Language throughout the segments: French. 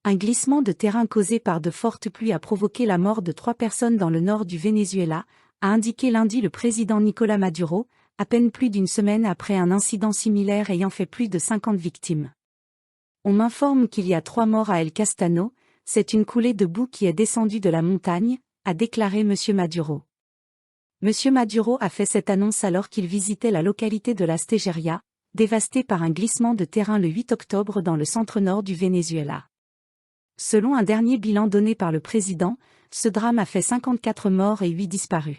Un glissement de terrain causé par de fortes pluies a provoqué la mort de 3 personnes dans le nord du Venezuela, a indiqué lundi le président Nicolás Maduro, à peine plus d'une semaine après un incident similaire ayant fait plus de 50 victimes. On m'informe qu'il y a 3 morts à El Castano, c'est une coulée de boue qui est descendue de la montagne, a déclaré M. Maduro. M. Maduro a fait cette annonce alors qu'il visitait la localité de Las Tejerías, dévastée par un glissement de terrain le 8 octobre dans le centre-nord du Venezuela. Selon un dernier bilan donné par le président, ce drame a fait 54 morts et 8 disparus.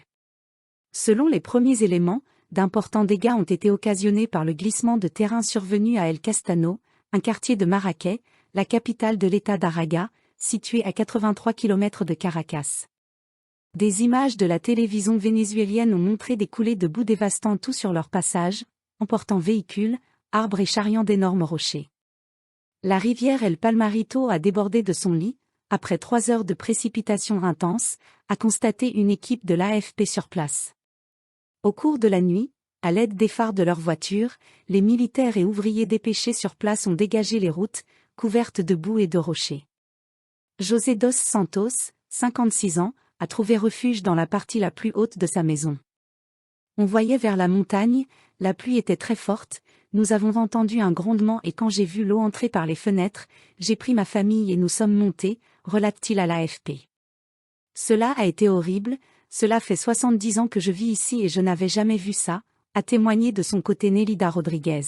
Selon les premiers éléments, d'importants dégâts ont été occasionnés par le glissement de terrain survenu à El Castano, un quartier de Marrakech, la capitale de l'État d'Aragua, situé à 83 km de Caracas. Des images de la télévision vénézuélienne ont montré des coulées de boue dévastant tout sur leur passage, emportant véhicules, arbres et charriant d'énormes rochers. La rivière El Palmarito a débordé de son lit, après 3 heures de précipitations intenses, a constaté une équipe de l'AFP sur place. Au cours de la nuit, à l'aide des phares de leurs voitures, les militaires et ouvriers dépêchés sur place ont dégagé les routes, couvertes de boue et de rochers. José dos Santos, 56 ans, a trouvé refuge dans la partie la plus haute de sa maison. On voyait vers la montagne, la pluie était très forte, nous avons entendu un grondement et quand j'ai vu l'eau entrer par les fenêtres, j'ai pris ma famille et nous sommes montés, relate-t-il à l'AFP. Cela a été horrible, cela fait 70 ans que je vis ici et je n'avais jamais vu ça, a témoigné de son côté Nélida Rodriguez.